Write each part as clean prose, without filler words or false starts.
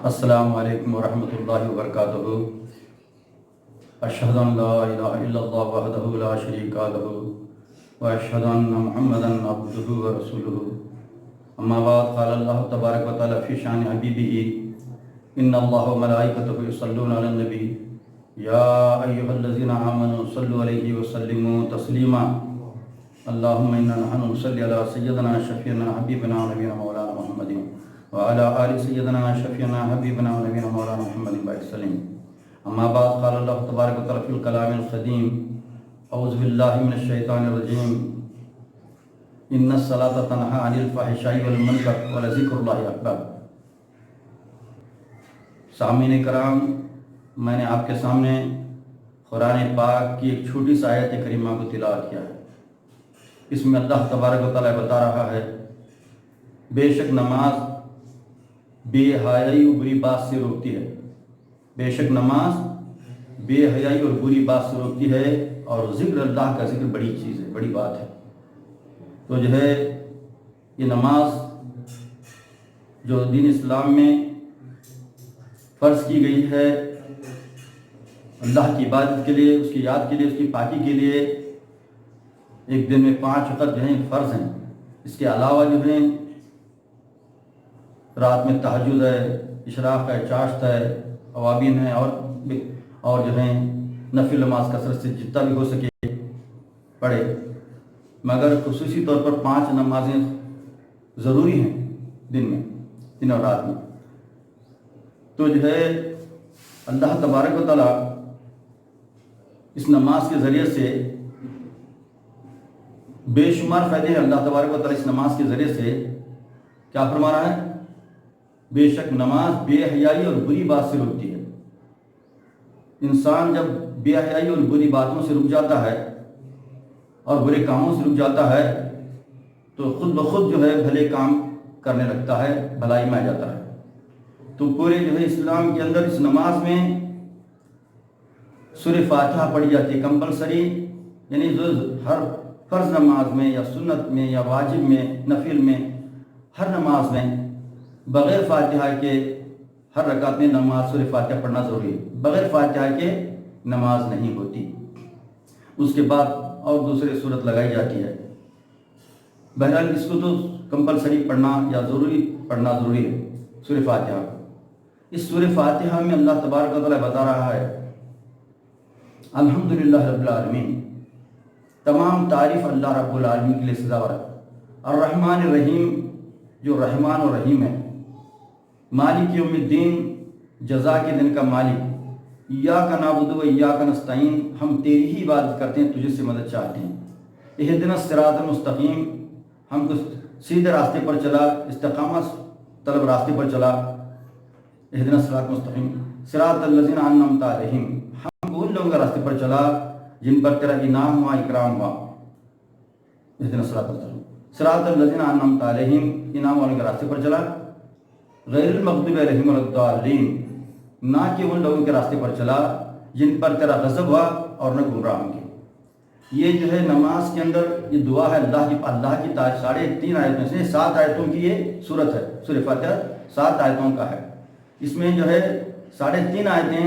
السلام علیکم ورحمۃ اللہ وبرکاتہ۔ اشہد ان لا الہ الا اللہ وحدہ لا شریک لہ واشہد ان محمدا عبدہ ورسولہ۔ اما بعد، قال اللہ تبارک و تعالی فی شان حبیبہ ان اللہ وملائکتہ یصلون علی النبی یا ایھا الذین آمنوا صلوا علیہ وسلموا تسلیما۔ اللہم انا نحن نصلی علی سیدنا شفیعنا حبیبنا نبینا مولانا محمد وعلى آل سيدنا شفيعنا حبيبنا ونبينا مولانا محمد وسلم۔ اما بعد، قال الله تبارك وتعالى في الكلام القديم اعوذ بالله من الشيطان الرجيم ان الصلاة تنهى عن الفحشاء والمنکر ولذکر اللہ اکبر۔ سامعین کرام، میں نے آپ کے سامنے قرآن پاک کی ایک چھوٹی سی آیت کریمہ کو تلاوت کیا ہے۔ اس میں اللہ تبارک و تعالی بتا رہا ہے بے شک نماز بے حیائی اور بری بات سے روکتی ہے، بے شک نماز بے حیائی اور بری بات سے روکتی ہے، اور ذکر اللہ کا ذکر بڑی چیز ہے، بڑی بات ہے۔ تو جو ہے یہ نماز جو دین اسلام میں فرض کی گئی ہے اللہ کی عبادت کے لیے، اس کی یاد کے لیے، اس کی پاکی کے لیے، ایک دن میں 5 وقت جو ہیں فرض ہیں۔ اس کے علاوہ جو ہیں رات میں تہجد ہے، اشراق ہے، چاشت ہے، اوابین ہے، اور جو ہیں نفل نماز کثرت سے جتنا بھی ہو سکے پڑھے، مگر خصوصی طور پر 5 نمازیں ضروری ہیں دن میں، دن اور رات میں۔ تو جو ہے اللہ تبارک و تعالیٰ اس نماز کے ذریعے سے بے شمار فائدے ہیں۔ اللہ تبارک و تعالیٰ اس نماز کے ذریعے سے کیا فرما رہا ہے؟ بے شک نماز بے حیائی اور بری بات سے روکتی ہے۔ انسان جب بے حیائی اور بری باتوں سے رک جاتا ہے اور برے کاموں سے رک جاتا ہے تو خود بخود جو ہے بھلے کام کرنے لگتا ہے، بھلائی میں آ جاتا ہے۔ تو پورے جو ہے اسلام کے اندر اس نماز میں سورہ فاتحہ پڑھی جاتی ہے کمپلسری، یعنی جو ہر فرض نماز میں یا سنت میں یا واجب میں، نفل میں، ہر نماز میں بغیر فاتحہ کے ہر رکعت میں نماز سورہ فاتحہ پڑھنا ضروری ہے۔ بغیر فاتحہ کے نماز نہیں ہوتی۔ اس کے بعد اور دوسرے صورت لگائی جاتی ہے۔ بہرحال اس کو تو کمپلسری پڑھنا یا پڑھنا ضروری ہے سورہ فاتحہ۔ اس سورہ فاتحہ میں اللہ تبارک و تعالیٰ بتا رہا ہے الحمدللہ رب العالمین، تمام تعریف اللہ رب العالمین کے لیے سزاوار ہے۔ الرحمن الرحیم، جو رحمان و رحیم ہے۔ مالک یوم الدین، جزا کے دن کا مالک۔ ایاک نعبد و ایاک نستعین، ہم تیری ہی عبادت کرتے ہیں، تجھے سے مدد چاہتے ہیں۔ اہدنا الصراط المستقیم، ہم کو سیدھے راستے پر چلا، استقامت طلب راستے پر چلا۔ اہدنا الصراط المستقیم صراط الذین انعمت علیہم، ہم کو ان لوگوں کے راستے پر چلا جن پر تیرا انعام ہوا، اکرام ہوا۔ اہدنا الصراط المستقیم صراط الذین انعمت علیہم، انعام والوں کے راستے پر چلا۔ غیر المغضوب علیہم ولا الضالین، نہ کہ ان لوگوں کے راستے پر چلا جن پر تیرا غضب ہوا اور نہ گمراہ ہوں گے۔ یہ جو ہے نماز کے اندر یہ دعا ہے اللہ کی 3.5 آیتوں سے 7 آیتوں کی یہ صورت ہے۔ سورہ فاتحہ 7 آیتوں کا ہے۔ اس میں جو ہے 3.5 آیتیں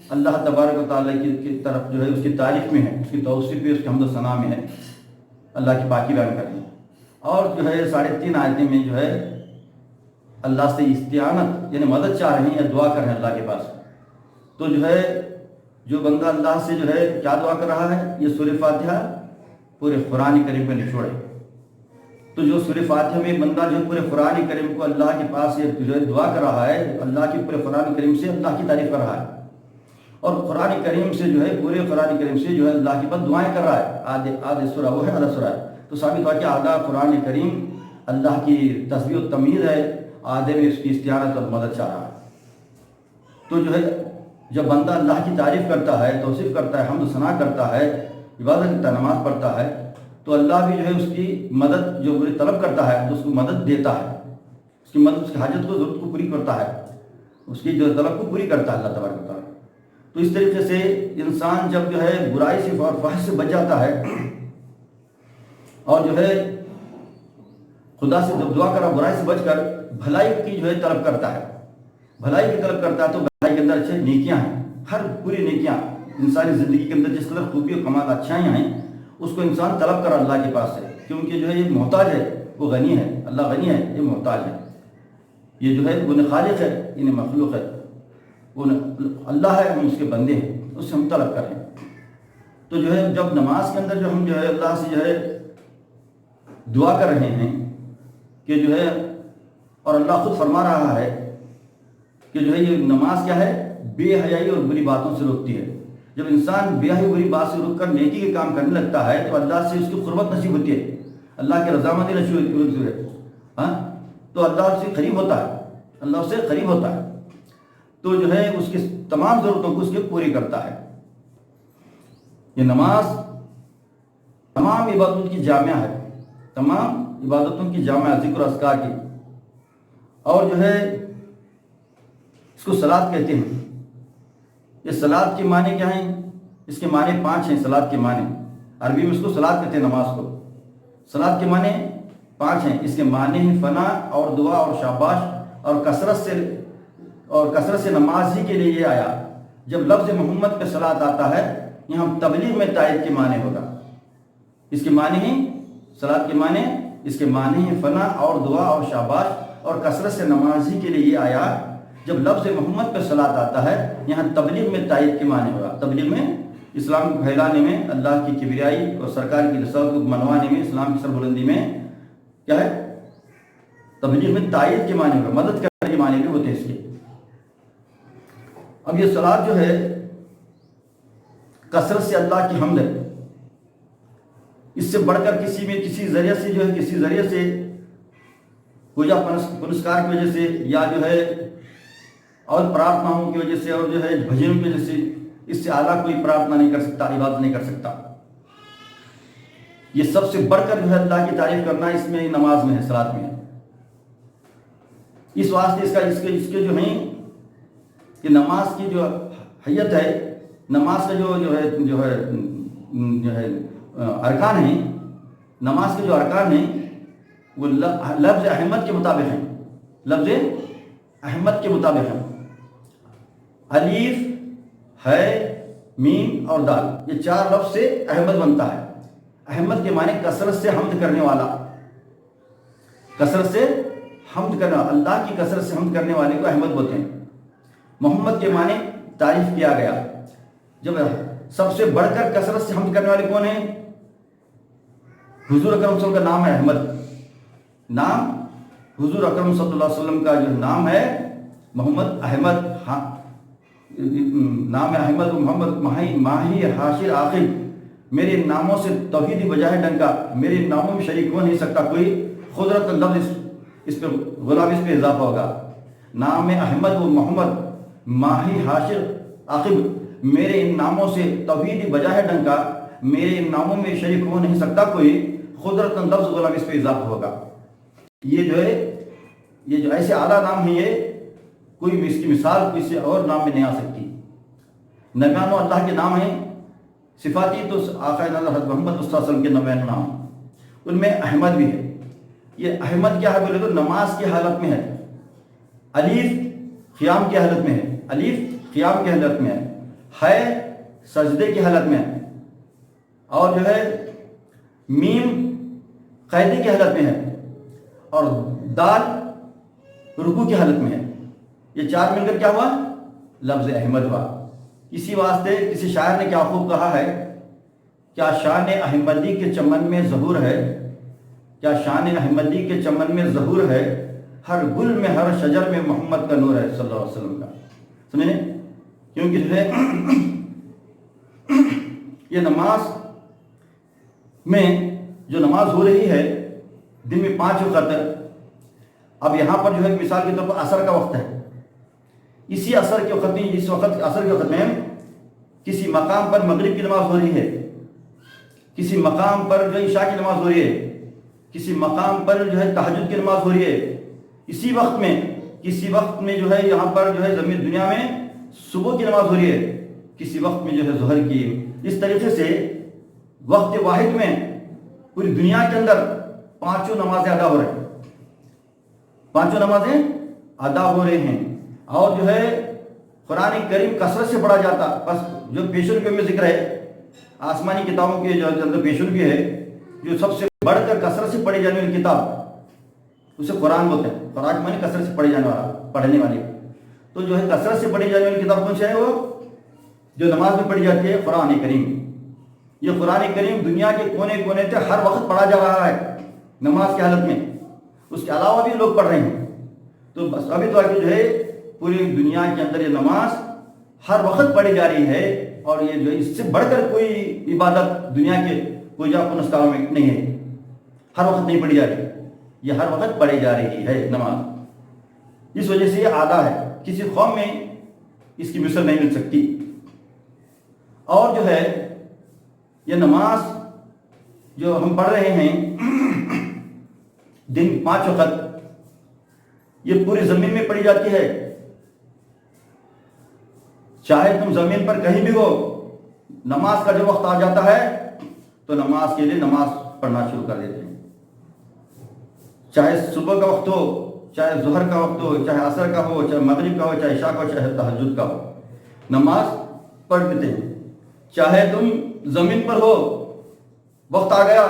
اللہ تبارک و تعالیٰ کی طرف جو ہے اس کی تعریف میں ہے، اس کی توصیف بھی، اس کی حمد و ثنا میں ہے، اللہ کی پاکی بیان کریں۔ اور جو ہے 3.5 آیتیں میں جو ہے اللہ سے استعانت یعنی مدد چاہ رہے ہیں یا دعا کر رہے ہیں اللہ کے پاس۔ تو جو ہے جو بندہ اللہ سے جو ہے کیا دعا کر رہا ہے، یہ سورہ فاتحہ پورے قرآن کریم میں نچوڑ ہے۔ تو جو سورہ فاتحہ میں بندہ جو پورے قرآن کریم کو اللہ کے پاس جو ہے دعا کر رہا ہے، اللہ کی پورے قرآن کریم سے اللہ کی تعریف کر رہا ہے، اور قرآن کریم سے جو ہے پورے قرآن کریم سے جو ہے اللہ کی بد دعائیں کر رہا ہے۔ آدھے سورہ وہ ہے، آدھا سورہ ہے، تو ثابت ہوا کہ آدھا قرآن کریم اللہ کی تسبیح و تمجید ہے، آدھے میں اس کی استعانت اور مدد چاہ رہا ہے۔ تو جو ہے جب بندہ اللہ کی تعریف کرتا ہے، توصیف کرتا ہے، حمد و ثنا کرتا ہے، عبادت کرتا ہے، نماز پڑھتا ہے، تو اللہ بھی جو ہے اس کی مدد جو طلب کرتا ہے تو اس کو مدد دیتا ہے، اس کی مدد، اس کی حاجت کو، ضرورت کو پوری کرتا ہے، اس کی جو طلب کو پوری کرتا ہے اللہ تبارک و تعالیٰ۔ تو اس طریقے سے انسان جب جو ہے برائی سے اور فحش سے بچ جاتا ہے اور جو ہے خدا سے جب دعا کرا برائی سے بچ کر بھلائی کی جو ہے طلب کرتا ہے، بھلائی کی طلب کرتا ہے تو بھلائی کے اندر اچھے نیکیاں ہیں، ہر پوری نیکیاں انسانی زندگی کے اندر جس قدر خوبی و کمال اچھائیاں ہیں اس کو انسان طلب کر اللہ کے پاس سے، کیونکہ جو ہے یہ محتاج ہے، وہ غنی ہے، اللہ غنی ہے، یہ محتاج ہے، یہ جو ہے وہ خالق ہے، انہیں مخلوق ہے، وہ اللہ ہے، ہم اس کے بندے ہیں، اس سے ہم طلب کریں۔ تو جو ہے جب نماز کے اندر جو ہم جو ہے اللہ سے جو ہے دعا کر رہے ہیں کہ جو ہے، اور اللہ خود فرما رہا ہے کہ جو ہے یہ نماز کیا ہے، بے حیائی اور بری باتوں سے روکتی ہے۔ جب انسان بے حیائی بری بات سے روک کر نیکی کے کام کرنے لگتا ہے تو اللہ سے اس کی قربت نصیب ہوتی ہے، اللہ کی رضامندی نصیب ہوتی ہے، ہاں، تو اللہ سے قریب ہوتا ہے، اللہ اس سے قریب ہوتا ہے، تو جو ہے اس کی تمام ضرورتوں کو اس کے پوری کرتا ہے۔ یہ نماز تمام عبادتوں کی جامعہ ہے، تمام عبادتوں کی جامعہ، ذکر و اذکار کی، اور جو ہے اس کو صلاۃ کہتے ہیں۔ یہ صلاۃ کے معنی کیا ہیں؟ اس کے معنی 5 ہیں۔ صلاۃ کے معنی عربی میں اس کو صلاۃ کہتے ہیں، نماز کو۔ صلاۃ کے معنی 5 ہیں۔ اس کے معنی ہیں فنا اور دعا اور شاباش اور کثرت سے نماز ہی کے لیے یہ آیا۔ جب لفظ محمد پہ صلاۃ آتا ہے یہاں تبلیغ میں تائید کے معنی ہوگا۔ اس کے معنی ہیں صلاۃ کے معنی، اس کے معنی ہیں فنا اور دعا اور شاباش اور کثرت سے نماز ہی کے لیے یہ آیا۔ جب لفظ محمد پہ صلاۃ آتا ہے یہاں تبلیغ میں تائید کے معنی ہوگا۔ تبلیغ میں اسلام کو پھیلانے میں، اللہ کی کبریائی اور سرکار کی رسالت کو منوانے میں، اسلام کی سربلندی میں کیا ہے، تبلیغ میں تائید کے معنی ہوگا، مدد کرنے کے معنی بھی ہوتے ہیں اس کے۔ اب یہ صلاۃ جو ہے کثرت سے اللہ کی حمد ہے، اس سے بڑھ کر کسی ذریعے سے جو ہے، کسی ذریعے سے پوجا پنسکار کی وجہ سے یا جو ہے اور پرارتھناؤں کی وجہ سے اور جو ہے بھجنوں کی وجہ سے، اس سے اعلیٰ کوئی پرارتھنا نہیں کر سکتا، عبادت نہیں کر سکتا۔ یہ سب سے بڑھ کر جو ہے اللہ کی تعریف کرنا اس میں نماز میں ہے، صلاۃ میں ہے۔ اس واسطے اس کے جو ہیں کہ نماز کی جو حیت ہے، نماز کا جو ہے ارکان ہیں، نماز کے جو ارکان ہیں وہ لفظ احمد کے مطابق ہیں، لفظ احمد کے مطابق ہیں۔ الف ہے، میم اور دال، یہ 4 لفظ سے احمد بنتا ہے۔ احمد کے معنی کثرت سے حمد کرنے والا، کثرت سے حمد کرنا، اللہ کی کثرت سے حمد کرنے والے کو احمد بولتے ہیں۔ محمد کے معنی تعریف کیا گیا، جب سب سے بڑھ کر کثرت سے حمد کرنے والے کون ہیں؟ حضور اکرم صلی اللہ علیہ وسلم کا نام ہے احمد، نام حضور اکرم صلی اللہ علیہ وسلم کا جو نام ہے محمد احمد، نام احمد و محمد ماہی حاشر آخر، میرے ناموں سے توحیدی بجائے ڈنکا، میرے ناموں میں شریک ہو نہیں سکتا کوئی، قدرت لفظ اس پہ غلام اس پہ اضافہ ہوگا۔ نام احمد و محمد ماہی حاشر آخر، میرے ان ناموں سے توحیدی بجائے ڈنکا، میرے ان ناموں میں شریک ہو نہیں سکتا کوئی، قدرت لفظ غلام اس پہ اضافہ ہوگا۔ یہ جو ہے یہ جو ایسے اعلیٰ نام ہیں، یہ کوئی بھی اس کی مثال کسی اور نام میں نہیں آ سکتی۔ 99 اللہ کے نام ہیں صفاتی، تو آقا حضرت محمد صلی اللہ علیہ وسلم کے 99 نام، ان میں احمد بھی ہے۔ یہ احمد کیا ہے بولے تو نماز کی حالت میں ہے، الف قیام کی حالت میں ہے، الف قیام کی حالت میں ہے سجدے کی حالت میں ہے، اور جو ہے میم قیدی کی حالت میں ہے، اور دال رکوع کی حالت میں ہے۔ یہ 4 مل کر کیا ہوا؟ لفظ احمد ہوا۔ اسی واسطے کسی شاعر نے کیا خوب کہا ہے، کیا شان احمدی کے چمن میں ظہور ہے، کیا شان احمدی کے چمن میں ظہور ہے، ہر گل میں ہر شجر میں محمد کا نور ہے، صلی اللہ علیہ وسلم کا۔ سمجھے؟ کیونکہ جو ہے یہ نماز میں جو نماز ہو رہی ہے دن میں 5 وقت، اب یہاں پر جو ہے مثال کے طور پر عصر کا وقت ہے، اسی عصر کے وقت میں، اس وقت عصر کے وقت میں کسی مقام پر مغرب کی نماز ہو رہی ہے، کسی مقام پر جو ہے عشاء کی نماز ہو رہی ہے، کسی مقام پر جو ہے تہجد کی نماز ہو رہی ہے، کسی وقت میں جو ہے یہاں پر جو ہے زمین دنیا میں صبح کی نماز ہو رہی ہے، کسی وقت میں جو ہے ظہر کی۔ اس طریقے سے وقت واحد میں پوری دنیا کے اندر 5 نمازیں ادا ہو رہی ہیں، 5 نمازیں ادا ہو رہے ہیں۔ اور جو ہے قرآن کریم کثرت سے پڑھا جاتا. بس جو پیشن میں ذکر ہے آسمانی کتابوں کے جو اندر پیشن ہے جو سب سے بڑھ کر کثرت سے پڑھی جانے والی کتاب اسے قرآن بولتے ہیں. قرآن معنی کثرت سے پڑھی جانے والا پڑھنے والی. تو جو ہے کثرت سے پڑھی جانے والی کتاب کون سی ہے وہ جو نماز میں پڑھی جاتی ہے قرآن کریم. یہ قرآن کریم دنیا کے کونے کونے سے ہر وقت پڑھا جا رہا ہے نماز کی حالت میں. اس کے علاوہ بھی لوگ پڑھ رہے ہیں. تو بس ابھی تو آگے جو ہے پوری دنیا کے اندر یہ نماز ہر وقت پڑھی جا رہی ہے. اور یہ جو اس سے بڑھ کر کوئی عبادت دنیا کے پوجا پنسکاروں میں نہیں ہے. ہر وقت نہیں پڑھی جا رہی, یہ ہر وقت پڑھی جا رہی ہے نماز. اس وجہ سے یہ اعلیٰ ہے, کسی قوم میں اس کی مثال نہیں مل سکتی. اور جو ہے یہ نماز جو ہم پڑھ رہے ہیں دن 5 وقت یہ پوری زمین میں پڑھی جاتی ہے. چاہے تم زمین پر کہیں بھی ہو, نماز کا جو وقت آ جاتا ہے تو نماز کے لیے نماز پڑھنا شروع کر دیتے ہیں. چاہے صبح کا وقت ہو, چاہے ظہر کا وقت ہو, چاہے عصر کا ہو, چاہے مغرب کا ہو, چاہے عشاء کا ہو, چاہے تہجد کا ہو, نماز پڑھ دیتے ہیں. چاہے تم زمین پر ہو, وقت آ گیا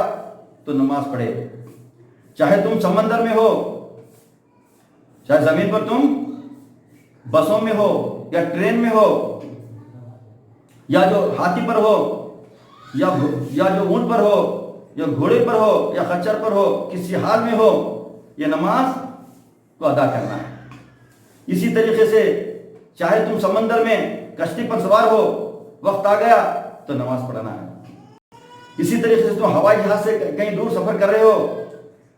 تو نماز پڑھے. چاہے تم سمندر میں ہو, چاہے زمین پر تم بسوں میں ہو یا ٹرین میں ہو یا جو ہاتھی پر ہو یا جو اونٹ پر ہو یا گھوڑے پر ہو یا خچر پر ہو, کسی حال میں ہو, یہ نماز کو ادا کرنا ہے. اسی طریقے سے چاہے تم سمندر میں کشتی پر سوار ہو, وقت آ گیا تو نماز پڑھنا ہے. اسی طریقے سے تم ہوائی جہاز سے کہیں دور سفر کر رہے ہو,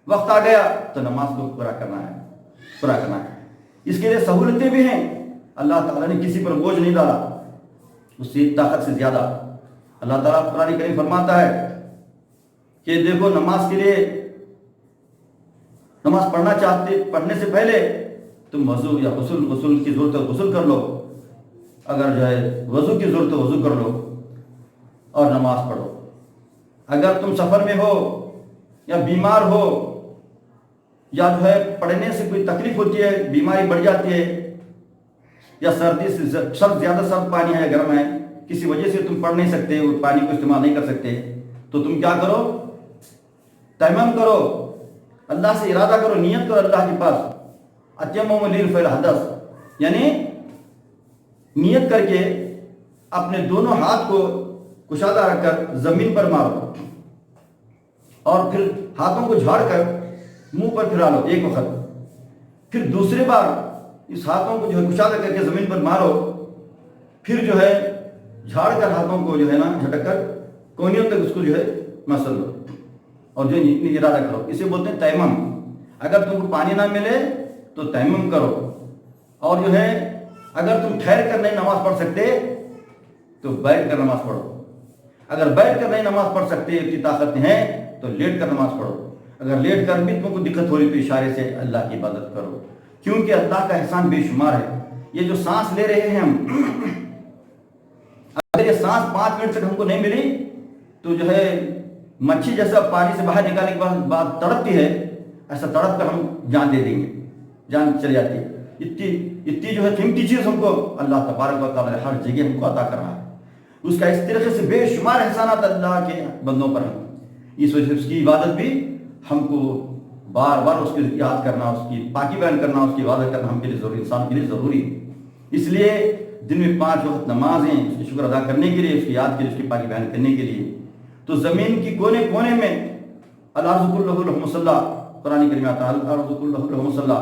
وقت آ گیا تو نماز کو پورا کرنا ہے. اس کے لیے سہولتیں بھی ہیں. اللہ تعالیٰ نے کسی پر بوجھ نہیں ڈالا اس کی طاقت سے زیادہ. اللہ تعالیٰ قرآن کریم فرماتا ہے کہ دیکھو نماز کے لیے نماز پڑھنے سے پہلے تم وضو یا غسل کی ضرورت ہے غسل کر لو, اگر جو ہے وضو کی ضرورت ہے وضو کر لو اور نماز پڑھو. اگر تم سفر میں ہو یا بیمار ہو یا جو ہے پڑھنے سے کوئی تکلیف ہوتی ہے, بیماری بڑھ جاتی ہے یا سردی سے زیادہ سرد پانی ہے, گرم ہے, کسی وجہ سے تم پڑھ نہیں سکتے, پانی کو استعمال نہیں کر سکتے, تو تم کیا کرو, تیمم کرو, اللہ سے ارادہ کرو, نیت کرو اللہ کے پاس. اتیمم لرفع الحدث, یعنی نیت کر کے اپنے دونوں ہاتھ کو کشادہ رکھ کر زمین پر مارو اور پھر ہاتھوں کو جھاڑ کر منہ پر پھرا لو ایک وقت. پھر دوسری بار اس ہاتھوں کو جو ہے کشادہ کر کے زمین پر مارو, پھر جو ہے جھاڑ کر ہاتھوں کو جو ہے نا جھٹک کر کونیوں تک اس کو جو ہے مسل لو اور جو ارادہ کرو. اسے بولتے ہیں تیمم. اگر تم کو پانی نہ ملے تو تیمم کرو. اور جو ہے اگر تم ٹھہر کر نہیں نماز پڑھ سکتے تو بیٹھ کر نماز پڑھو. اگر بیٹھ کر نہیں نماز پڑھ سکتے, اتنی طاقت نہیں ہے, تو لیٹ کر نماز پڑھو. اگر لیٹ کر بھی تم کو دقت ہو رہی تو اشارے سے اللہ کی عبادت کرو, کیونکہ اللہ کا احسان بے شمار ہے. یہ جو سانس لے رہے ہیں ہم, اگر یہ سانس 5 منٹ تک ہم کو نہیں ملی تو جو ہے مچھی جیسا پانی سے باہر نکالنے کے بعد تڑپتی ہے, ایسا تڑپ کر ہم جان دے دیں گے, جان چلی جاتی ہے. اتنی جو ہے قیمتی چیز ہم کو اللہ تبارک و تعالی ہر جگہ ہم کو عطا کر رہا ہے. اس کا اس طریقے سے بے شمار احسانات اللہ کے بندوں پر ہیں. اس وجہ سے اس کی عبادت بھی ہم کو بار بار اس کی یاد کرنا, اس کی پاکی بیان کرنا, اس کی عبادت کرنا ہم کے لیے ضروری, انسان کے لیے ضروری ہے. اس لیے دن میں 5 وقت نمازیں اس کی شکر ادا کرنے کے لیے, اس کی یاد کے لیے, اس کی پاکی بیان کرنے کے لیے. تو زمین کی کونے کونے میں الارض کلھا لہ مصلی, قرآن کریم آتا ہے الارض کلھا لہ مصلی,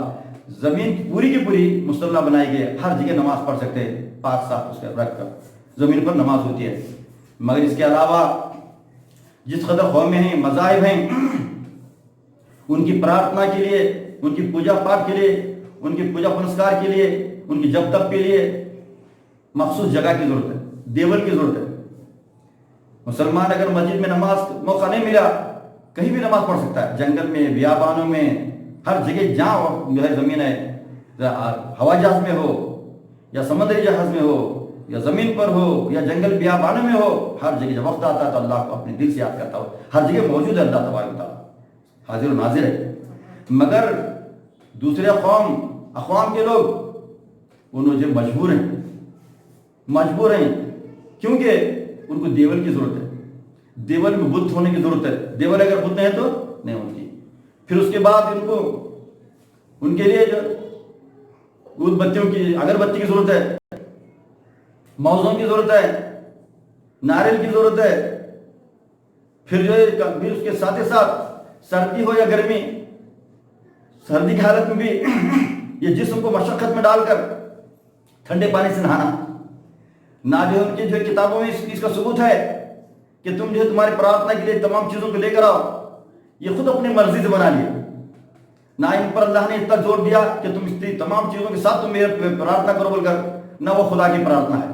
زمین پوری کی پوری مصلی بنائی گئی, ہر جگہ نماز پڑھ سکتے ہیں پاک صاف اس کے رکھ کر زمین پر نماز ہوتی ہے. مگر اس کے علاوہ جس قدر قومیں ہیں, مذاہب ہیں, ان کی پرارتھنا کے لیے, ان کی پوجا پاٹ کے لیے, ان کی پوجا پنسکار کے لیے, ان کی جب تک کے لیے مخصوص جگہ کی ضرورت ہے, دیول کی ضرورت ہے. مسلمان اگر مسجد میں نماز موقع نہیں ملا, کہیں بھی نماز پڑھ سکتا ہے, جنگل میں, بیابانوں میں, ہر جگہ جہاں جو ہے زمین ہے, ہوائی جہاز میں ہو یا سمندری جہاز میں ہو یا زمین پر ہو یا جنگل بیابانوں میں ہو, ہر جگہ جب وقت آتا ہے تو اللہ کو اپنے دل سے یاد کرتا ہو. ہر جگہ موجود ہے اللہ تبارک و تعالیٰ, حاضر و ناظر ہے. مگر دوسرے اقوام کے لوگ انہوں جو مجبور ہیں کیونکہ ان کو دیول کی ضرورت ہے، دیول میں بت ہونے کی ضرورت ہے، دیول اگر بت نہیں ہے تو نہیں ہوتی. پھر اس کے بعد ان کو ان کے لیے جو دودھ بتیوں کی اگربتی کی ضرورت ہے، موزوں کی ضرورت ہے، ناریل کی ضرورت ہے. پھر جو ہے پھر اس کے ساتھ ہی ساتھ سردی ہو یا گرمی، سردی کی حالت میں بھی یہ جسم کو مشقت میں ڈال کر ٹھنڈے پانی سے نہانا نہ جو ان کی جو کتابوں میں اس کا ثبوت ہے کہ تم جو ہے تمہاری پرارتھنا کے لیے تمام چیزوں کو لے کر آؤ، یہ خود اپنی مرضی سے بنا لیا. نہ ان پر اللہ نے اتنا زور دیا کہ تم اس تمام چیزوں کے ساتھ تم میرے پرارتھنا کرو بول کر، نہ وہ خدا کی پرارتھنا ہے.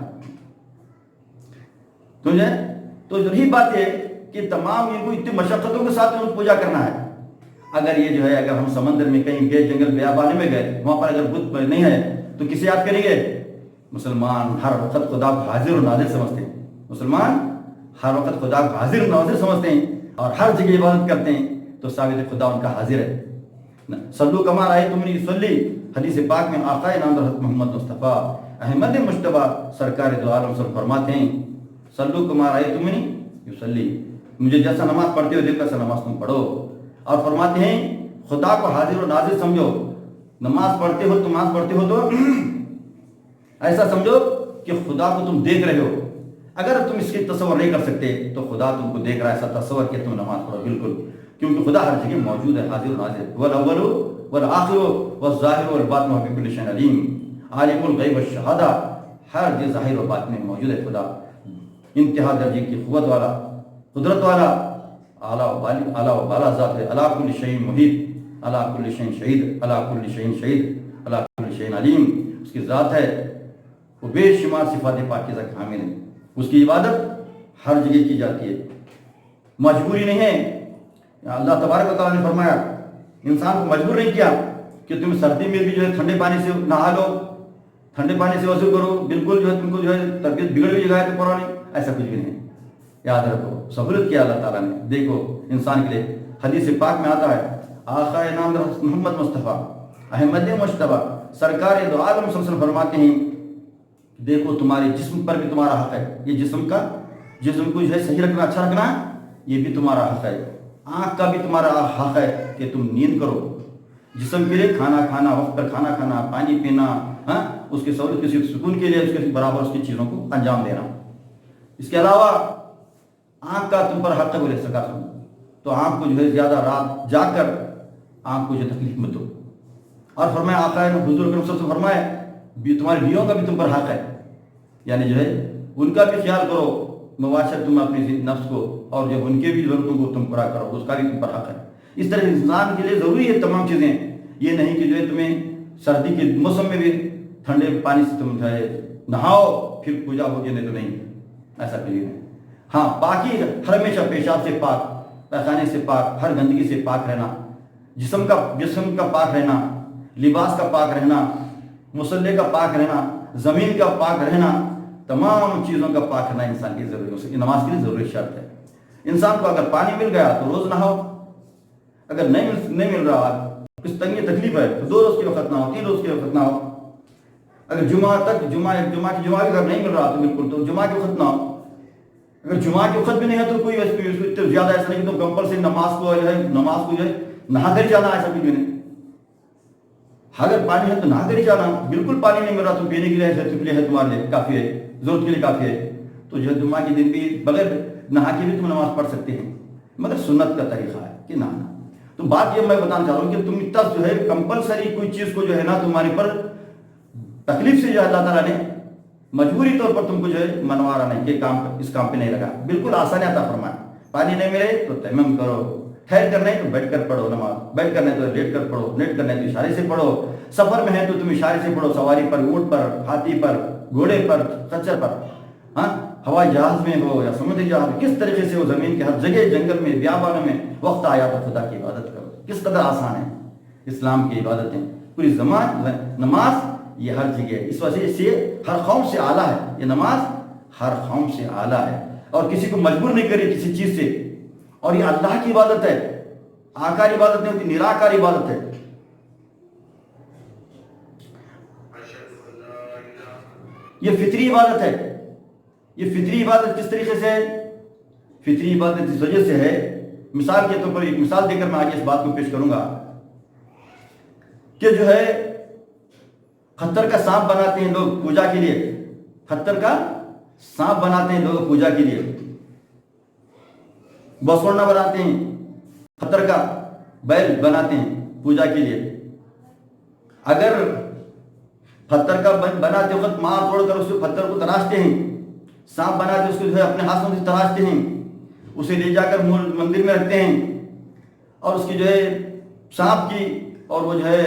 تو یہی بات ہے کہ تمام ان کو اتنی مشقتوں کے ساتھ ان کو پوجا کرنا ہے. اگر یہ جو ہے اگر ہم سمندر میں کہیں گئے، جنگل بیابانی میں گئے، وہاں پر اگر بت نہیں ہے تو کسے یاد کریں گے؟ مسلمان ہر وقت خدا کو حاضر و ناظر سمجھتے ہیں. مسلمان ہر وقت خدا کو حاضر و ناظر سمجھتے ہیں اور ہر جگہ عبادت کرتے ہیں، تو ثابت خدا ان کا حاضر ہے. صلو کما رأیتمونی اصلی، حدیث پاک میں آقا نامدار حضرت محمد مصطفیٰ احمد مجتبیٰ سرکار دو عالم صلی فرماتے ہیں، صلو کما رأیتمونی اصلی، مجھے جیسا نماز پڑھتے ہو دیکھو ایسا نماز تم پڑھو. اور فرماتے ہیں خدا کو حاضر و ناظر سمجھو، نماز پڑھتے ہو تو ایسا سمجھو کہ خدا کو تم دیکھ رہے ہو. اگر تم اس کی تصور نہیں کر سکتے تو خدا تم کو دیکھ رہا ہے، ایسا تصور کہ تم نماز پڑھو. بالکل، کیونکہ خدا ہر جگہ موجود ہے، حاضر و ناظر. والاول والآخر والظاہر والباطن بكل شيء علیم، عالم الغیب والشہادہ، ہر جگہ ظاہر و باطن میں موجود ہے خدا. انتہا درجے کی قوت والا، قدرت والا، اعلیٰ و بالا ذات ہے. علی کل شیء محیط، علی کل شیء شہید، علی کل شیء شہید، علی کل شیء علیم. اس کی ذات ہے، وہ بے شمار صفات پاکیزہ کامل ہے. اس کی عبادت ہر جگہ کی جاتی ہے، مجبوری نہیں ہے. اللہ تبارک و تعالیٰ نے فرمایا، انسان کو مجبور نہیں کیا کہ تم سردی میں بھی جو ہے ٹھنڈے پانی سے نہا لو، ٹھنڈے پانی سے وضو کرو، بالکل جو ہے تم کو جو ہے طبیعت بگڑ بھی جائے تو پرانی، ایسا کچھ بھی نہیں. یاد رکھو سہولت کیا اللہ تعالیٰ نے. دیکھو انسان کے لیے حدیث پاک میں آتا ہے، آقا نامدار محمد مصطفیٰ احمد مجتبیٰ سرکار دو عالم صلی اللہ علیہ وسلم فرماتے ہیں، دیکھو تمہارے جسم پر بھی تمہارا حق ہے. یہ جسم کو جو ہے صحیح رکھنا، اچھا رکھنا، یہ بھی تمہارا حق ہے. آنکھ کا بھی تمہارا حق ہے کہ تم نیند کرو. جسم کے لیے کھانا کھانا، وقت پر کھانا کھانا، پانی پینا، اس کی سہولت کے سکون کے لیے اس کے برابر اس کی چیزوں کو انجام دینا. اس کے علاوہ آنکھ کا تم پر حق ہے بولے سکا سن، تو آنکھ کو جو ہے زیادہ رات جاگ کر آنکھ کو جو تکلیف مت دو. اور فرمایا آقا حضور اکرم صلی اللہ علیہ وسلم فرمائے تمہاری بیویوں کا بھی تم پر حق ہے، یعنی جو ہے ان کا بھی خیال کرو، مباشرت تم اپنی نفس کو، اور جب ان کے بھی ضرورتوں کو تم پورا کرو، اس کا بھی تم پر حق ہے. اس طرح انسان کے لیے ضروری ہے تمام چیزیں. یہ نہیں کہ جو ہے تمہیں سردی کے موسم میں بھی ٹھنڈے پانی سے تم جو ہے نہاؤ پھر پوجا ہوگی، نہیں تو نہیں، ایسا کلیئر ہے. ہاں باقی ہر ہمیشہ پیشاب سے پاک، پیخانے سے پاک، ہر گندگی سے پاک رہنا، جسم کا پاک رہنا، لباس کا پاک رہنا، مصلی کا پاک رہنا، زمین کا پاک رہنا، تمام چیزوں کا پاک رہنا انسان کی ضروری، نماز کے لیے ضروری شرط ہے. انسان کو اگر پانی مل گیا تو روز نہاؤ، اگر نہیں مل رہا، کچھ تنگی تکلیف ہے تو 2 روز کے وقت نہ ہو، 3 روز کے وقت نہ ہو. اگر جمعہ کے اگر نہیں مل رہا تو بالکل تو جمعہ کے وقت نہ ہو. اگر جمعہ کے وقت بھی نہیں ہے تو کوئی زیادہ ایسا نہیں کہ تو کمپلسری نماز کو جو ہے نہا کر جانا، ایسا کچھ بھی نہیں. اگر پانی ہے تو نہا کر ہی جانا. بالکل پانی نہیں مل رہا تو پینے کے لیے ہے تمہارے لیے کافی ہے، ضرورت کے لیے کافی ہے، تو جو ہے جمعہ کے دن بھی بغیر نہا کے بھی تم نماز پڑھ سکتے ہیں، مگر سنت کا طریقہ ہے کہ نہانا. تو بات یہ میں بتانا چاہ رہا ہوں کہ تم اتنا جو ہے کمپلسری کوئی چیز کو جو ہے نا تمہارے پر تکلیف سے جو اللہ تعالیٰ نے مجبوری طور پر تم کو جو ہے منوا رہا نہیں کہ اس کام پہ نہیں لگا. بالکل آسانی عطا فرمایا. پانی نہیں ملے تو تیمم کرو، ٹھہر کر نہیں تو بیٹھ کر پڑھو نماز، بیٹھ کر نہیں تو لیٹ کر پڑھو، لیٹ کر نہیں تو اشارے سے پڑھو، سفر میں ہے تو تم اشارے سے پڑھو، سواری پر، اونٹ پر، ہاتھی پر، گھوڑے پر، خچر پر، ہوائی جہاز میں ہو یا سمندری جہاز میں، کس طریقے سے ہو، زمین کے ہر جگہ، جنگل میں، بیابانوں میں، وقت آیا تو خدا کی عبادت کرو. کس قدر آسان ہے اسلام کی عبادتیں، پوری زمان نماز یہ ہر جگہ ہے. اس وجہ سے ہر قوم سے اعلیٰ ہے یہ نماز، ہر قوم سے اعلیٰ ہے، اور کسی کو مجبور نہیں کرے کسی چیز سے. اور یہ اللہ کی عبادت ہے، آکار عبادت نہیں ہوتی، نراکار عبادت ہے. یہ فطری عبادت ہے. یہ فطری عبادت کس طریقے سے ہے؟ فطری عبادت اس وجہ سے ہے، مثال کے طور پر ایک مثال دے کر میں آگے اس بات کو پیش کروں گا کہ جو ہے پتھر کا سانپ بناتے ہیں لوگ پوجا کے لیے. پتھر کا سانپ بناتے ہیں لوگ پوجا کے لیے، بسورنا بناتے ہیں، پتھر کا بیل بناتے ہیں پوجا کے لیے. اگر پتھر کا بناتے وقت مار توڑ کر اس پتھر کو تراشتے ہیں، سانپ بنا کے اس کو جو ہے اپنے ہاتھوں سے تراشتے ہیں، اسے لے جا کر مندر میں رکھتے ہیں اور اس کی جو ہے سانپ کی اور وہ جو ہے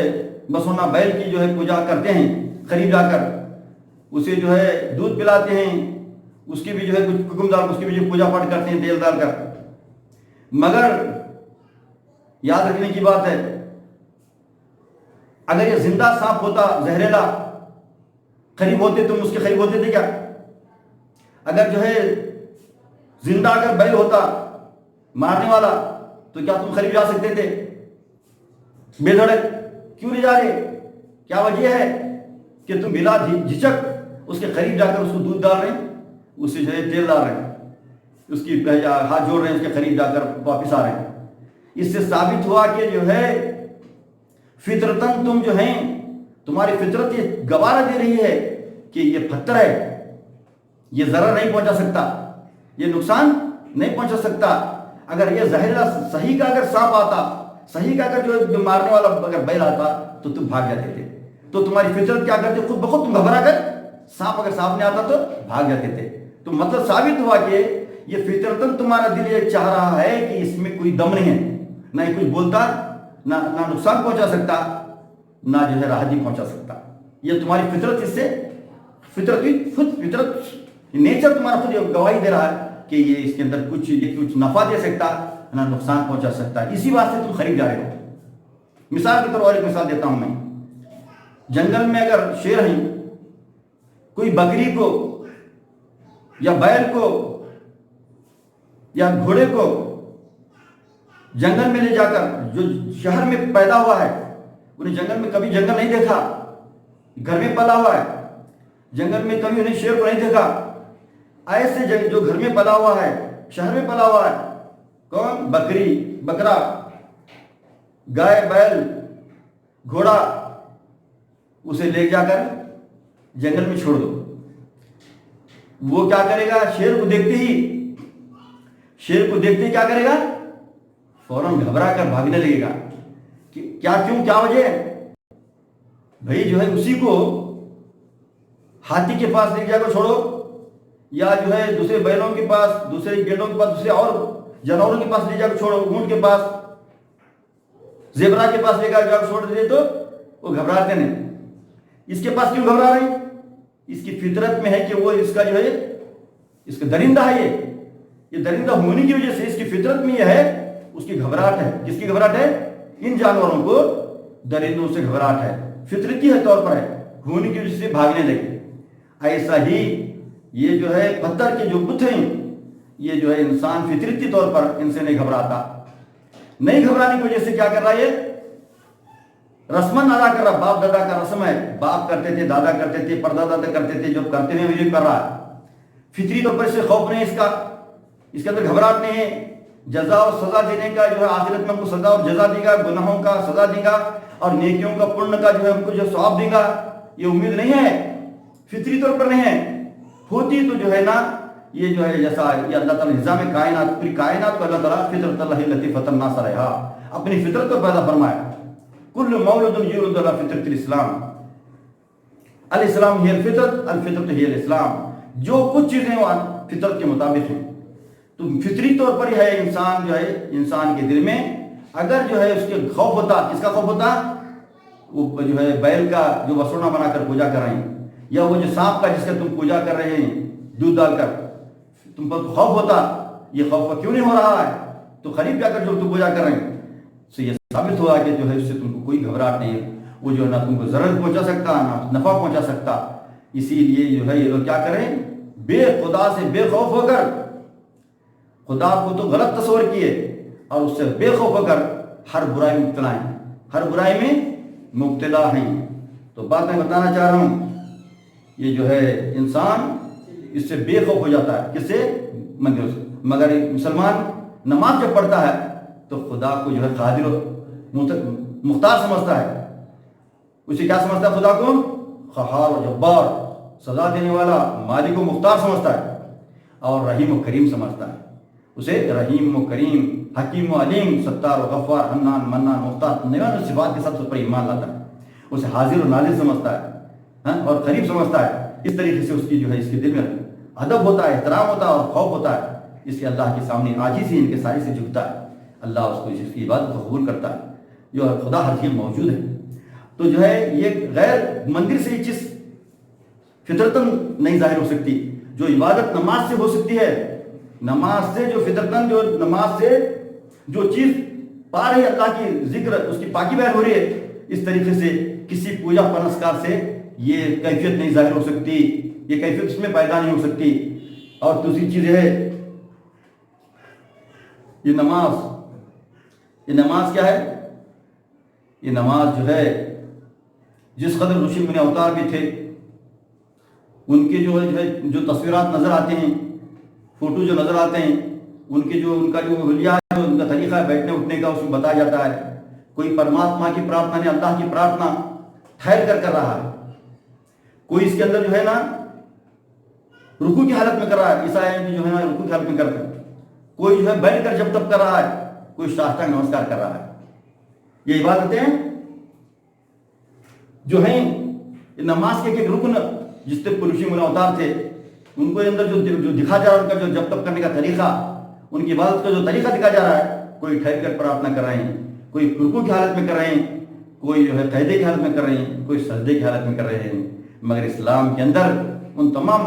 بسونا بیل کی جو ہے پوجا کرتے ہیں، قریب جا کر اسے جو ہے دودھ پلاتے ہیں، اس کی بھی جو ہے کچھ حکم ڈال اس کی بھی جو پوجا پاٹ کرتے ہیں تیل ڈال کر. مگر یاد رکھنے کی بات ہے، اگر یہ زندہ سانپ ہوتا زہریلا، قریب ہوتے تم اس کے قریب ہوتے تھے کیا؟ اگر جو ہے زندہ اگر بیل ہوتا مارنے والا تو کیا تم قریب جا سکتے تھے؟ بے دھڑک کیوں نہیں جا رہے؟ کیا وجہ ہے کہ تم بلا جھجک اس کے قریب جا کر اس کو دودھ ڈال رہے ہیں، اسے جو ہے تیل ڈال رہے ہیں، اس کی ہاتھ جوڑ رہے ہیں، اس کے قریب جا کر واپس آ رہے ہیں. اس سے ثابت ہوا کہ جو ہے فطرتاً تم جو ہیں تمہاری فطرت یہ گوارا دے رہی ہے کہ یہ پتھر ہے، یہ ضرر نہیں پہنچا سکتا، یہ نقصان نہیں پہنچا سکتا. اگر یہ زہریلا صحیح کا اگر سانپ آتا، صحیح کا اگر جو مارنے والا اگر بیل آتا تو تم بھاگ جاتے تھے. تو تمہاری فطرت کیا کرتے؟ خود بخود تم گھبرا کر سانپ اگر سامنے آتا تو بھاگ جاتے تھے. تو مطلب ثابت ہوا کہ یہ فطرتاً تمہارا دل یہ چاہ رہا ہے کہ اس میں کوئی دم نہیں ہے، نہ ہی کچھ بولتا، نہ نقصان پہنچا سکتا، نہ جو ہے راحتی پہنچا سکتا. یہ تمہاری فطرت، اس سے فطرت نیچر تمہارا خود یہ گواہی دے رہا ہے کہ یہ اس کے اندر کچھ نفع دے سکتا، نہ نقصان پہنچا سکتا. اسی واسطے تم قریب جا رہے ہو. مثال کے طور پر ایک مثال دیتا ہوں میں. جنگل میں اگر شیر ہیں، کوئی بکری کو یا بیل کو یا گھوڑے کو جنگل میں لے جا کر، جو شہر میں پیدا ہوا ہے، انہیں جنگل میں کبھی جنگل نہیں دیکھا، گھر میں پلا ہوا ہے، جنگل میں کبھی انہیں شیر کو نہیں دیکھا، ایسے جو گھر میں پلا ہوا ہے، شہر میں پلا ہوا ہے، کون؟ بکری، بکرا، گائے، بیل، گھوڑا، اسے لے جا کر جنگل میں چھوڑ دو. وہ کیا کرے گا؟ شیر کو دیکھتے ہی کیا کرے گا؟ فوراً گھبرا کر بھاگنے لگے گا. کیا وجہ ہے؟ بھائی جو ہے اسی کو ہاتھی کے پاس لے جا کر چھوڑو، یا جو ہے دوسرے بیلوں کے پاس، دوسرے گیڑوں کے پاس، دوسرے اور جانوروں کے پاس لے جا کر چھوڑو، اونٹ کے پاس، زیبرا کے پاس لے جا کر چھوڑ دے تو وہ گھبراتے نہیں. اس کے پاس کیوں گھبرا رہے ہیں؟ اس کی فطرت میں ہے کہ وہ اس کا جو ہے اس کا درندہ ہے. یہ درندہ ہونے کی وجہ سے اس کی فطرت میں یہ ہے، اس کی گھبراہٹ ہے. کس کی گھبراہٹ ہے؟ ان جانوروں کو درندوں سے گھبراہٹ ہے، فطرتی ہے طور پر ہے، ہونے کی وجہ سے بھاگنے لگے. ایسا ہی یہ جو ہے پتھر کے جو بت ہیں، یہ جو ہے انسان فطرتی طور پر ان سے نہیں گھبراتا. نہیں گھبرانے کی وجہ سے کیا کر رہا ہے؟ رسمن ادا کر رہا. باپ دادا کا رسم ہے، باپ کرتے تھے، دادا کرتے تھے، پردادا کرتے تھے، جو کرتے ہیں وہ کر رہا ہے. فطری طور پر اس سے خوف نہیں، اس کے اندر گھبراہٹ نہیں ہے. جزا اور سزا دینے کا جو ہے آخرت میں ہم کو سزا اور جزا دے گا، گناہوں کا سزا دے گا اور نیکیوں کا پن کا جو ہے ہم کو جو ثواب دے گا، یہ امید نہیں ہے، فطری طور پر نہیں ہے. ہوتی تو جو ہے نا یہ جو ہے جیسا یہ اللہ تعالیٰ نظام کائنات، پوری کائنات کو اللہ تعالیٰ فطرت اللہ التی فطر الناس علیہا، اپنی فطرت کو پیدا فرمایا. کل مولود یولد علی فطرت الاسلام، الاسلام ہی الفطرت، الفطرت ہی الاسلام. جو کچھ چیزیں وہ فطرت کے مطابق ہیں. تو فطری طور پر ہے انسان جو ہے انسان کے دل میں اگر جو ہے اس کے خوف ہوتا، کس کا خوف ہوتا؟ وہ جو ہے بیل کا جو وسونا بنا کر پوجا کر رہے ہیں، یا وہ جو سانپ کا جس کا تم پوجا کر رہے ہیں دودھ ڈال کر، تم پر خوف ہوتا. یہ خوف کیوں نہیں ہو رہا ہے؟ تو قریب جا کر جو تم پوجا کر رہے ہیں سے یہ ثابت ہوا کہ جو ہے اس سے تم کو کوئی گھبراہٹ نہیں ہے. وہ جو ہے نہ تم کو ضرر پہنچا سکتا، نہ نفع پہنچا سکتا. اسی لیے جو ہے یہ لوگ کیا کریں؟ بے خدا سے بے خوف ہو کر، خدا کو تو غلط تصور کیے اور اس سے بے خوف ہو کر ہر برائی میں مبتلا ہیں، ہر برائی میں مبتلا ہیں. تو بات میں بتانا چاہ رہا ہوں یہ جو ہے انسان اس سے بے خوف ہو جاتا ہے، کس سے؟ مندروں سے۔ مگر مسلمان نماز جب پڑھتا ہے تو خدا کو جو ہے قادر مختار سمجھتا ہے، اسے کیا سمجھتا ہے؟ خدا کو قہار و جبار، سزا دینے والا، مالک و مختار سمجھتا ہے، اور رحیم و کریم سمجھتا ہے اسے۔ رحیم و کریم، حکیم و علیم، ستار و غفار، حنان منان مختار، نیوان صفات کے ساتھ اس پر ایمان لاتا ہے، اسے حاضر و ناظر سمجھتا ہے اور قریب سمجھتا ہے۔ اس طریقے سے اس کی جو ہے اس کے دل میں ادب ہوتا ہے، احترام ہوتا ہے اور خوف ہوتا ہے، اس کے اللہ کے سامنے عاجزی ان کے ساری سے جھکتا ہے، اللہ اس کو اس کی عبادت کو قبول کرتا ہے، جو خدا ہر جگہ موجود ہے۔ تو جو ہے یہ غیر مندر سے یہ چیز فطرتاً نہیں ظاہر ہو سکتی، جو عبادت نماز سے ہو سکتی ہے، نماز سے جو فطرتاً جو نماز سے جو چیز پا رہی ہے اللہ کی ذکر، اس کی پاکی بیان ہو رہی ہے، اس طریقے سے کسی پوجا پنسکار سے یہ کیفیت نہیں ظاہر ہو سکتی، یہ کیفیت اس میں پیدا نہیں ہو سکتی۔ اور دوسری چیز ہے یہ نماز کیا ہے؟ یہ نماز جو ہے جس قدر رشی منی اوتار بھی تھے، ان کے جو تصویرات نظر آتے ہیں، فوٹو جو نظر آتے ہیں، ان کا جو حلیہ ہے، ان کا طریقہ ہے بیٹھنے اٹھنے کا، اس میں بتایا جاتا ہے کوئی پرماتما کی پرارتھنا نے اللہ کی پرارتھنا ٹھہر کر رہا ہے، کوئی اس کے اندر جو ہے نا رکوع کی حالت میں کر رہا ہے، عیسائی جو ہے نا رکوع کی حالت میں کرتے ہیں، کوئی جو ہے بیٹھ کر جب تب کر رہا ہے، کوئی ساشٹانگ نمسکار کر رہا ہے۔ یہ عبادتیں جو ہیں نماز کے ایک رکن، جس سے رشی منی اوتار تھے، ان کو اندر جو دکھا جا رہا ہے، ان کا جو جب تب کرنے کا طریقہ، ان کی عبادت کا جو طریقہ دکھا جا رہا ہے، کوئی ٹھہر کر پرارتھنا کر رہے ہیں، کوئی رکوع کی حالت میں کر رہے ہیں، کوئی جو ہے قیدے کی حالت میں کر رہے ہیں، کوئی سجدے کی حالت میں کر رہے ہیں۔ مگر اسلام کے اندر ان تمام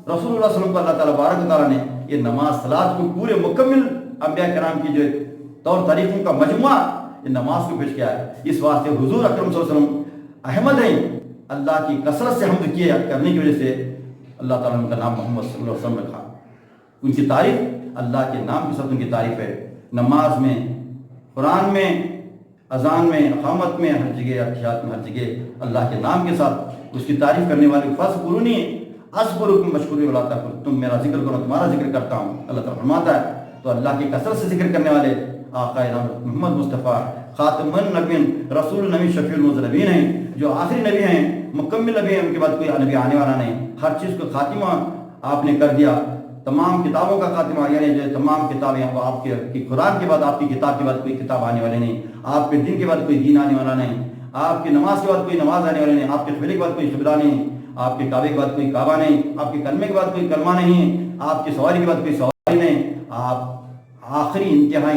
رسول اللہ صلی اللہ علیہ وسلم کو اللہ تعالیٰ بارک و تعالیٰ نے یہ نماز صلات کو پورے مکمل انبیاء کرام کی جو طور طریقوں کا مجموعہ یہ نماز کو پیش کیا ہے۔ اس واسطے حضور اکرم صلی اللہ علیہ وسلم احمد ہیں، اللہ کی کثرت سے حمد کیے کرنے کی وجہ سے اللہ تعالیٰ نے ان کا نام محمد صلی اللہ علیہ وسلم رکھا۔ ان کی تعریف اللہ کے نام کے ساتھ ان کی تعریف ہے، نماز میں، قرآن میں، اذان میں، اقامت میں، ہر جگہ اتحیات میں، ہر جگہ اللہ کے نام کے ساتھ اس کی تعریف کرنے والے فَاذْكُرُونِی اذْكُرْكُم وَاشْكُرُوا لِی وَلَا تَکْفُرُونِ، تم میرا ذکر کرو تمہارا ذکر کرتا ہوں، اللہ تعالیٰ فرماتا ہے۔ تو اللہ کی کثرت سے ذکر کرنے والے آقا محمد مصطفیٰ خاتم النبیین، رسول النبی، شفیع المذنبین ہیں، جو آخری نبی ہیں، مکمل نبی ہیں، ان کے بعد کوئی نبی آنے والا نہیں۔ ہر چیز کو خاتمہ آپ نے کر دیا، تمام کتابوں کا خاتمہ، یعنی جو تمام کتابیں وہ آپ کے قرآن کے بعد، آپ کی کتاب کے بعد کوئی کتاب آنے والی نہیں، آپ کے دین کے بعد کوئی دین آنے والا نہیں، آپ کی نماز کے بعد کوئی نماز آنے والی نہیں، آپ کے قبلے کے بعد کوئی قبلہ نہیں، آپ کے کعبے کے بعد کوئی کعبہ نہیں، آپ کے کلمے کے بعد کوئی کلمہ نہیں، آپ کی سواری کے بعد کوئی سواری نہیں، آپ آخری انتہا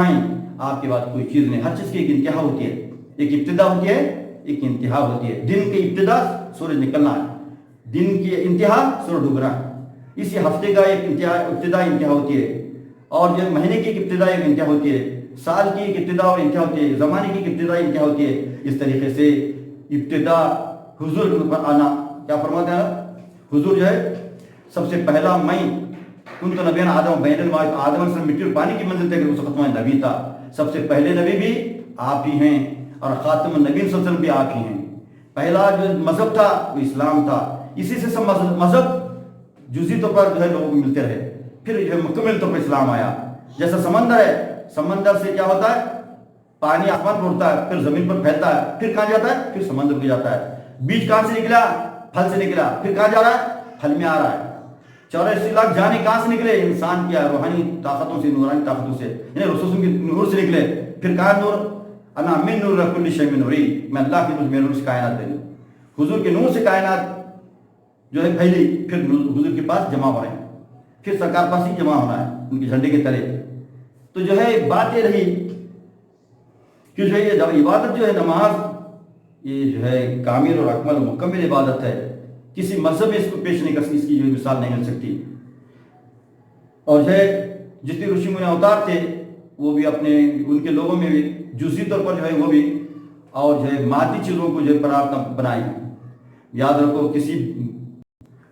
ہیں، آپ کے بعد کوئی چیز نہیں۔ ہر چیز کی ایک انتہا ہوتی ہے، ایک ابتدا ہوتی ہے، ایک انتہا ہوتی ہے۔ دن کی ابتدا سورج نکلنا ہے، دن کی انتہا سورج ڈوبنا ہے، اسی ہفتے کا ایک ابتدا انتہا ہوتی ہے، اور جو مہینے کی ایک ابتدا ایک انتہا ہوتی ہے، سال کی ایک ابتدا اور انتہا ہوتی ہے، زمانے کی ایک ابتدا انتہا ہوتی ہے۔ اس طریقے سے ابتدا حضور پر آنا، کیا فرماتے ہیں حضور جو ہے سب سے پہلا میں کنت نبیًا آدم بین الماء، آدم سے مٹی اور پانی کی منزل تک اس وقت میں نبی تھا، سب سے پہلے نبی بھی آپ ہی ہیں، اور خاتم النبیین صلی اللہ علیہ وسلم بھی آپ ہی ہیں۔ پہلا جو مذہب تھا وہ اسلام تھا، اسی سے سب مذہب جزئی طور پر جو ہے لوگوں کو ملتے رہے، پھر جو ہے مکمل طور پر اسلام آیا۔ جیسا سمندر ہے، سمندر سے کیا ہوتا ہے؟ پانی آسمان پر اڑتا ہے، پھر زمین پر پھیلتا ہے، پھر کہاں جاتا ہے؟ پھر سمندر کو جاتا ہے۔ بیج کہاں سے نکلا؟ پھل سے نکلا، پھر کہاں جا رہا ہے؟ پھل میں آ رہا ہے۔ 84 لاکھ جانے کہاں سے نکلے؟ انسان کی روحانی طاقتوں سے، نورانی طاقتوں سے، یعنی رسول کی نور سے نکلے۔ پھر کہاں نور؟ انا من نور کل شیء من نوری، میں اللہ کے نور، میرے نور سے کائنات پھیلی۔ حضور کے نور سے کائنات جو ہے پھیلی، پھر حضور کے پاس جمع ہو رہے ہیں، پھر سرکار پاس ہی جمع ہونا ہے ان کے جھنڈے کے تلے۔ تو جو ہے بات یہ رہی کہ جو ہے یہ عبادت جو ہے نماز، یہ جو ہے کامل اور اکمل مکمل عبادت ہے، کسی مذہب میں اس کو پیش نہیں کر سکتی، اس کی جو مثال نہیں مل سکتی۔ اور جو ہے جتنے رشی منی اوتار تھے وہ بھی اپنے ان کے لوگوں میں بھی جزئی طور پر جو ہے وہ بھی، اور جو ہے مادی چیزوں کو جو ہے پرارتھنا بنائی۔ یاد رکھو کسی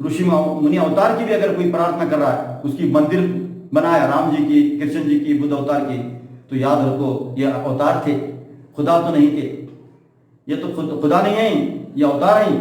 رشی منی اوتار کی بھی اگر کوئی پرارتھنا کر رہا ہے، اس کی مندر بنایا رام جی کی، کرشن جی کی، بدھ اوتار کی، تو یاد رکھو یہ اوتار تھے، خدا تو نہیں تھے، یہ تو خدا نہیں ہیں، یہ اوتار ہیں،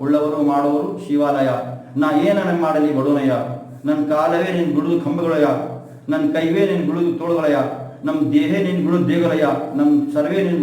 ಉಳ್ಳವರು ಮಾಡುವರು ಶಿವಾಲಯ, ನಾ ಏನನ್ನ ಮಾಡಲಿ ಬಡೋನಯ್ಯ, ನನ್ನ ಕಾಲವೇ ನಿನ್ನ ಗುಡುದು ಕಂಬಗಳಯ್ಯ, ನನ್ನ ಕೈವೇ ನಿನ್ನ ಗುಡುದು ತೋಳುಗಳಯ್ಯ, ನಮ್ಮ ದೇಹೇ ನಿನ್ನ ಗುಡುದು ದೇಗಲಯ್ಯ, ನಮ್ಮ ಸರ್ವೇ ನಿನ್ನ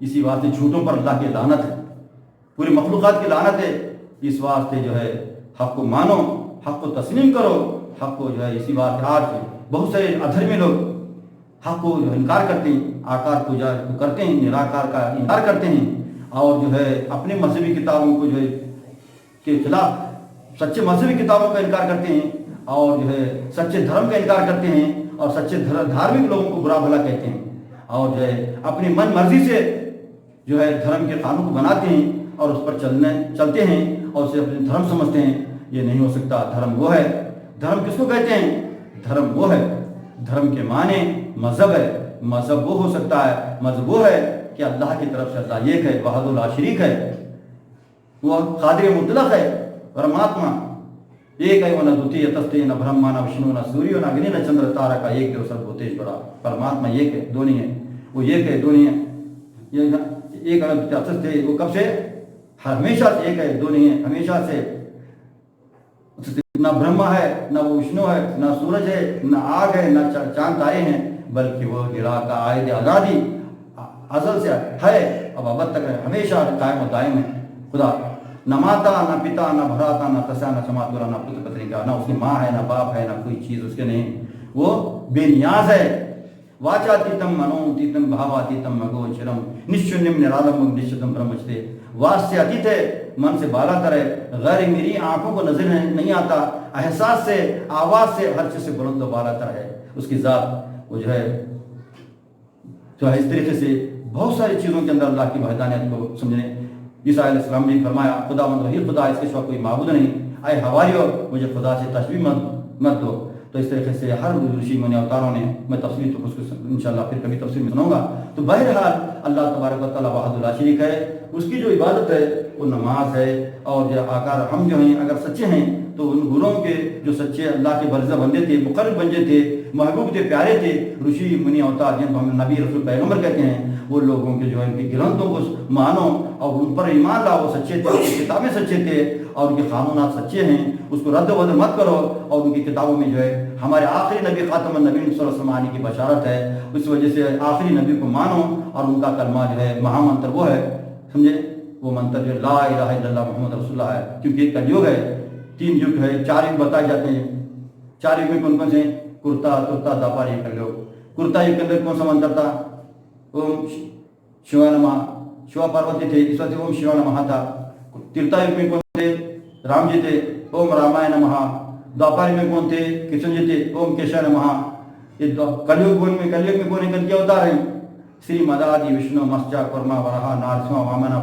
اسی واسطے جھوٹوں پر اللہ کی لعنت ہے، پوری مخلوقات کی لعنت ہے۔ اس واسطے جو ہے حق کو مانو، حق کو تسلیم کرو، حق کو جو ہے اسی بات آج بہت سے ادھرمی لوگ حق کو جو انکار کرتے ہیں، آکار پوجا کو کرتے ہیں، نراکار کا انکار کرتے ہیں، اور جو ہے اپنے مذہبی کتابوں کو جو ہے کے خلاف سچے مذہبی کتابوں کا انکار کرتے ہیں، اور جو ہے سچے دھرم کا انکار کرتے ہیں، اور سچے دھارمک لوگوں کو برا بھلا کہتے ہیں، اور جو ہے اپنی من مرضی سے جو ہے دھرم کے قانون کو بناتے ہیں اور اس پر چلتے ہیں اور اسے اپنے دھرم سمجھتے ہیں۔ یہ نہیں ہو سکتا۔ دھرم وہ ہے، دھرم کس کو کہتے ہیں؟ دھرم وہ ہے، دھرم کے معنی مذہب ہے۔ مذہب وہ ہو سکتا ہے، مذہب وہ ہے کہ اللہ کی طرف سے اللہ ایک ہے، وحدہ لا شریک ہے، وہ قادر مطلق ہے، پرماتما ایک ہے، وہ نہ دوتی تستے، نہ برہما، نہ وشنو، نہ سوریو، نہ اگنی، نہ چندر تارا کا ایک دیو سر بھوتیش بڑا۔ پرماتما ایک ہے، دو نہیں ہے، وہ ایک ہے، دو نہیں ہے۔ یہ ایک ہے، وہ کب سے؟ ہمیشہ سے ایک ہے، دو نہیں ہے، ہمیشہ سے۔ نہ برہما ہے، نہ وہ وشنو ہے، نہ سورج ہے، نہ آگ ہے، نہ چاند تارے ہیں، بلکہ وہ گرا کا عائد آزادی ازل سے ہے، اب ابد تک ہے، ہمیشہ قائم و دائم ہے خدا۔ نہ ماتا، نہ پتا، نہ بھراتا، نہ تسا، نہ چماتورا، نہ پتر پتری کا، نہ اس کی ماں ہے، نہ باپ ہے، نہ کوئی چیز اس کے نہیں، وہ بے نیاز ہے۔ واچاتیتم منوتیتم بھاواتیتم مگوچرم نشچنیم نرالم نشچتم برہمچتے۔ واس سے اتیت ہے، من سے بالا تر ہے، غیر میری آنکھوں کو نظر نہیں آتا، احساس سے، آواز سے، ہر چیز سے بلند و بالا تر ہے اس کی ذات۔ وہ جو ہے اس طریقے سے بہت ساری چیزوں کے اندر اللہ کی وحدانیت کو سمجھنے۔ عیسیٰ علیہ السلام نے فرمایا خدا مند وہی خدا، اس کے سوا کوئی معبود نہیں، اے حواریو مجھے خدا سے تشبیہ مت دو۔ تو اس طریقے سے ہر رشی منی اوتاروں نے، میں تفصیل تو اس کو انشاءاللہ پھر کبھی تفصیل میں سنوں گا۔ تو بہرحال اللہ تبارک و تعالیٰ وحدہ لا شریک ہے، اس کی جو عبادت ہے وہ نماز ہے، اور جو اگر ہم جو ہیں اگر سچے ہیں تو ان گروہوں کے جو سچے اللہ کے برزہ بندے تھے، مقرب بندے تھے، محبوب تھے، پیارے تھے، رشی منی اوتار جن کو ہم نبی رسول پیغمبر کہتے ہیں، وہ لوگوں کے جو ہے ان کی گرنتوں کو مانو اور ان پر ایمان لاؤ، وہ سچے تھے، ان کی کتابیں سچے تھے اور ان کے قانونات سچے ہیں، اس کو رد و بدل مت کرو۔ اور ان کی کتابوں میں جو ہے ہمارے آخری نبی خاتم النبیین صلی اللہ علیہ وسلم آنے کی بشارت ہے، اس وجہ سے آخری نبی کو مانو، اور ان کا کلمہ جو ہے مہا منتر وہ ہے، سمجھے، وہ منتر جو لا الہ الا اللہ محمد رسول اللہ ہے، کیونکہ ایک کل یگ ہے، 3 یگ ہے، 4 یگ بتائے جاتے ہیں۔ 4 یگ میں کون کون سے؟ کرتا، ترتا، داپار، یہ کل یگ۔ کرتا یگ کے اندر کون سا منتر تھا؟ اوم شیوا نمہ، شیوا پاروتی تھے، اس وقت اوم شیوا نمہ تھا۔ ترتا یگ میں کون تھے؟ رام جی تھے، اوم رامائے نمہ۔ دوپار میں کون تھے؟ کشن جی تھے، اوم کیشا نمہ۔ یہ کلیوگ میں کون ہے؟ کل کیا ہوتا ہے؟ ಶ್ರೀ ಮದಾದಿ ವಿಷ್ಣು ಮಶ್ಚ ಕುರ್ಮ ವರಹ ನಾರಸಿಂಹ ವಾಮನ